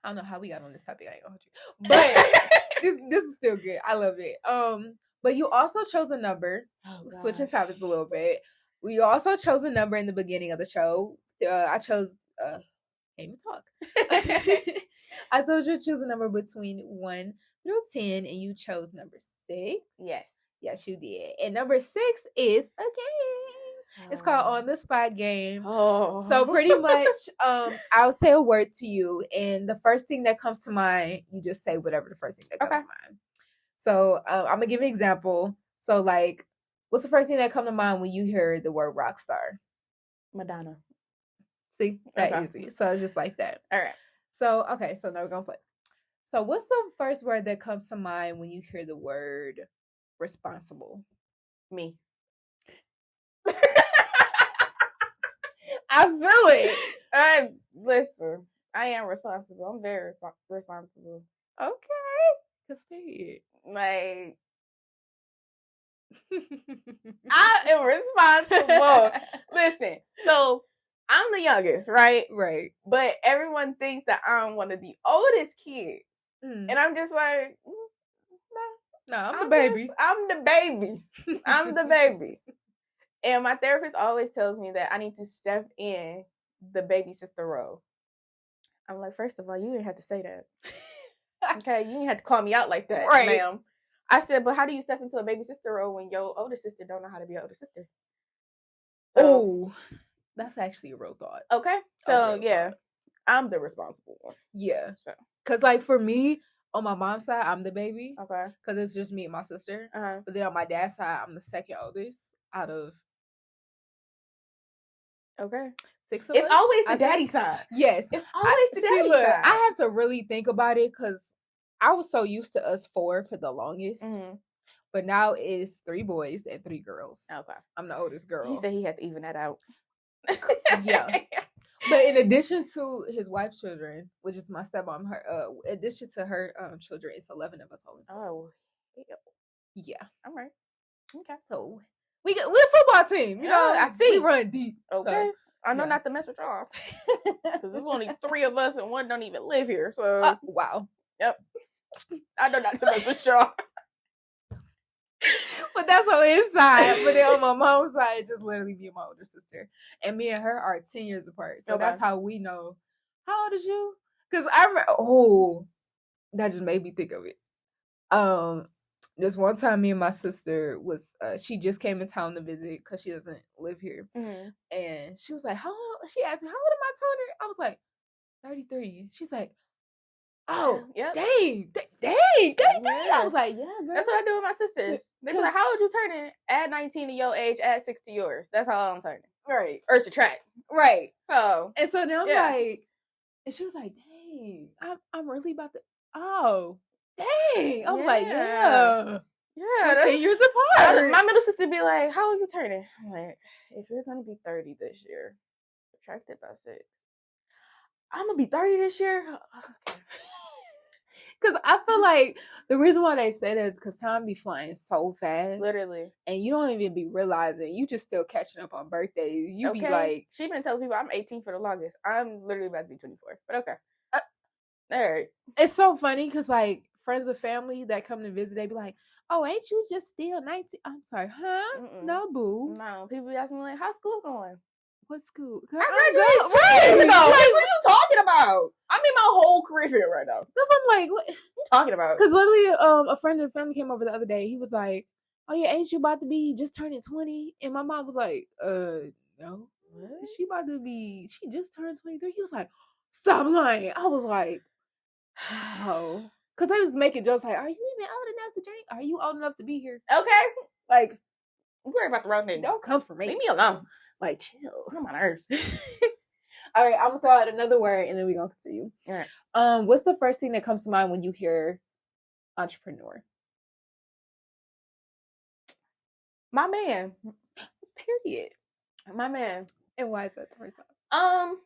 don't know how we got on this topic. I ain't gonna hold you, but this is still good. I love it. But you also chose a number. Switching topics a little bit. We also chose a number in the beginning of the show. I chose. Can't even talk. I told you to choose a number between 1 through 10, and you chose number 6. Yes, you did. And number 6 is a game. It's called On the Spot Game. So pretty much, I'll say a word to you, and the first thing that comes to mind, you just say whatever the first thing that comes to mind. So I'm gonna give an example. So like, what's the first thing that comes to mind when you hear the word rock star? Madonna. See, that easy. So it's just like that. All right. So okay, so now we're gonna play. So what's the first word that comes to mind when you hear the word responsible? Me. I feel it. Listen, I am responsible. I'm very responsible. Okay. Just say it. Like, I am responsible. Listen, so I'm the youngest, right? Right. But everyone thinks that I'm one of the oldest kids. And I'm just like, no, I'm the baby. I'm the baby. I'm the baby. And my therapist always tells me that I need to step in the baby sister role. I'm like, first of all, you didn't have to say that. Okay, you didn't have to call me out like that, ma'am. I said, but how do you step into a baby sister role when your older sister don't know how to be an older sister? Oh, that's actually a real thought. Okay, so yeah, I'm the responsible one. Yeah, because like for me, on my mom's side, I'm the baby. Okay, because it's just me and my sister. But then on my dad's side, I'm the second oldest out of. Okay. 6 of us. It's always the daddy side. Yes. It's always the daddy side. I have to really think about it because I was so used to us 4 for the longest. Mm-hmm. But now it's 3 boys and 3 girls. Okay. I'm the oldest girl. He said he had to even that out. Yeah. But in addition to his wife's children, which is my stepmom, in addition to her children, it's 11 of us holding. Oh. Yeah. All right. Okay. So we're a football team, you know. I see. We run deep. Okay. So, I know not to mess with y'all. Because there's only 3 of us and 1 don't even live here. So wow. Yep. I know not to mess with y'all. But that's on his side. But then on my mom's side, it's just literally me and my older sister. And me and her are 10 years apart. So that's how we know. How old is you? Because I remember, that just made me think of it. This one time, me and my sister was, she just came in town to visit because she doesn't live here. Mm-hmm. And she was like, how old? She asked me, how old am I? I told her, I was like, 33. She's like, oh, yep. Dang. 33. Yeah. I was like, yeah, girl. That's what I do with my sisters. They be like, how old you turning? Add 19 to your age, add 6 to yours. That's how I'm turning. Right. Or subtract. Right. So. And so then I'm like, and she was like, dang, I'm really about to, dang. I was like, yeah. Yeah. We're 10 years apart. My middle sister be like, how old you turning? I'm like, if you're going to be 30 this year, subtract it by 6. I'm going to be 30 this year? Okay. Because I feel like the reason why they say that is because time be flying so fast. Literally. And you don't even be realizing. You just still catching up on birthdays. You be like. She been telling people I'm 18 for the longest. I'm literally about to be 24. But okay. All right. It's so funny because, like, friends of family that come to visit, they be like, "Oh, ain't you just still 19?" I'm sorry, huh? No, boo. No, people be asking me like, "How's school going?" What school? Girl, I graduated 2 years ago. Like, what are you talking about? I'm in my whole career field right now. That's what I'm like, what are you talking about? Because literally, a friend of the family came over the other day. He was like, "Oh yeah, ain't you about to be just turning 20?" And my mom was like, no. What? She just turned 23. He was like, "Stop lying." I was like, oh. Because I was making jokes like, "Are you even old enough to drink? Are you old enough to be here?" Okay. Like, I'm worried about the wrong things. Don't come for me. Leave me alone. Like, chill. I'm on my nerves. All right, I'm gonna throw out another word and then we're gonna continue. All right. What's the first thing that comes to mind when you hear entrepreneur? My man. Period. My man. And why is that the first time?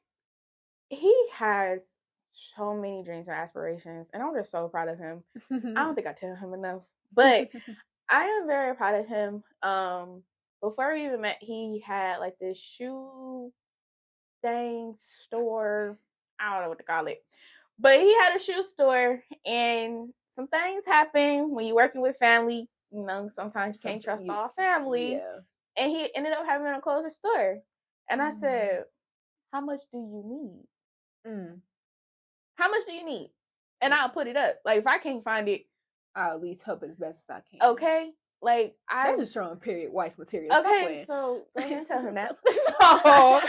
He has so many dreams and aspirations, and I'm just so proud of him. I don't think I tell him enough, but I am very proud of him. Before we even met, he had like this shoe store. I don't know what to call it, but he had a shoe store, and some things happen when you're working with family. You know, sometimes you can't trust all family. Yeah. And he ended up having to close the store. And I said, "How much do you need? How much do you need?" And I'll put it up. Like, if I can't find it, I'll at least help as best as I can. Okay. Like, that's just showing period wife material. Okay, so go ahead and tell him that. So,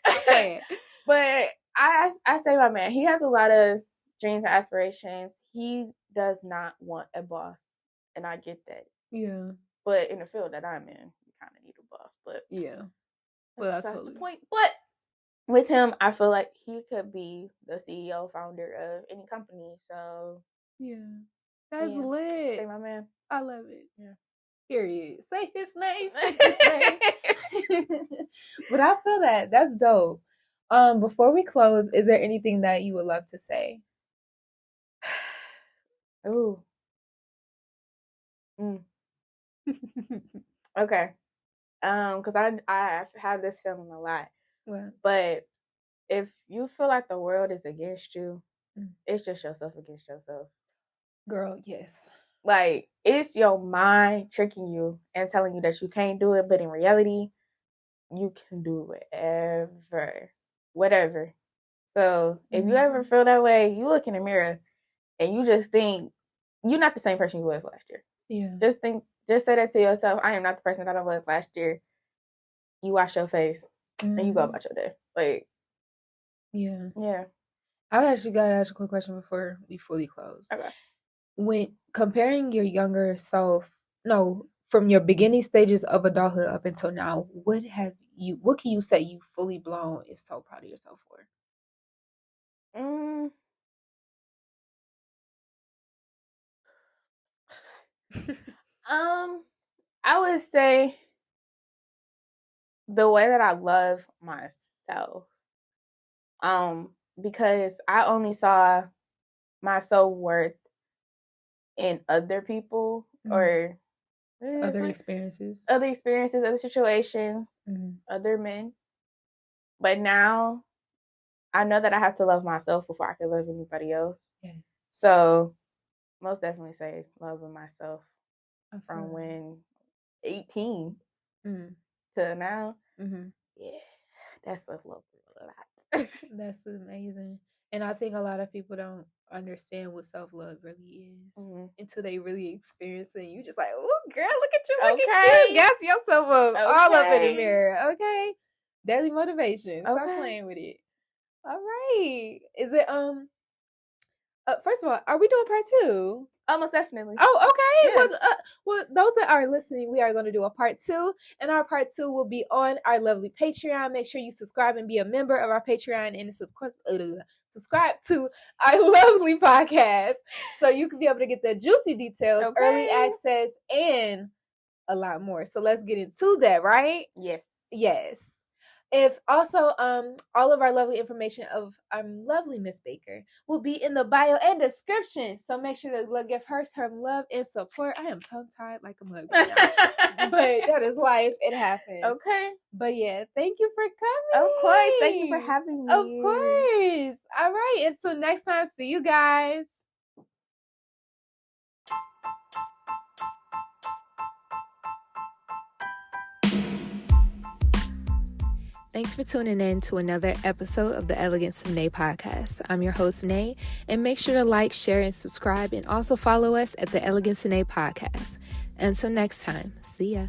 okay. But I say my man, he has a lot of dreams and aspirations. He does not want a boss, and I get that. Yeah. But in the field that I'm in, you kind of need a boss. But yeah. Well, that's totally the point. But with him, I feel like he could be the CEO, founder of any company. So yeah, that's lit. Say my man. I love it. Yeah. Period. Say his name. Say his name. But I feel that that's dope. Before we close, is there anything that you would love to say? Ooh. Okay. Because I have this feeling a lot. What? But if you feel like the world is against you, it's just yourself against yourself. Girl, yes. Like, it's your mind tricking you and telling you that you can't do it, but in reality, you can do whatever. So if you ever feel that way, you look in the mirror and you just think you're not the same person you was last year. Yeah. Just say that to yourself. I am not the person that I was last year. You wash your face and you go about your day. Like, yeah. Yeah. I actually got to ask a quick question before we fully close. Okay. When comparing your younger self, from your beginning stages of adulthood up until now, what can you say you fully blown is so proud of yourself for? I would say the way that I love myself. Because I only saw my self-worth in other people or other experiences, other situations, other men. But now I know that I have to love myself before I can love anybody else. Yes. So most definitely say loving myself from when 18 to now. Yeah, that's self-love a lot. That's amazing. And I think a lot of people don't understand what self-love really is until they really experience it. You just like, oh, girl, look at you, look at you. Gas yourself up, all up in the mirror. Okay. Daily motivation. Stop playing with it. All right. Is it first of all, are we doing part 2? Almost definitely. Oh, okay. Yes. Well, those that are listening, we are going to do a part 2, and our part 2 will be on our lovely Patreon. Make sure you subscribe and be a member of our Patreon, and subscribe to our lovely podcast so you can be able to get the juicy details, early access, and a lot more. So let's get into that, right? Yes. If also, all of our lovely information of our lovely Miss Baker will be in the bio and description. So make sure to give her some love and support. I am tongue-tied like a mug right now. But that is life. It happens. Okay. But yeah, thank you for coming. Of course. Thank you for having me. Of course. All right. Until next time, see you guys. Thanks for tuning in to another episode of the Elegance of Nae podcast. I'm your host, Nae, and make sure to like, share, and subscribe, and also follow us at the Elegance of Nae podcast. Until next time, see ya.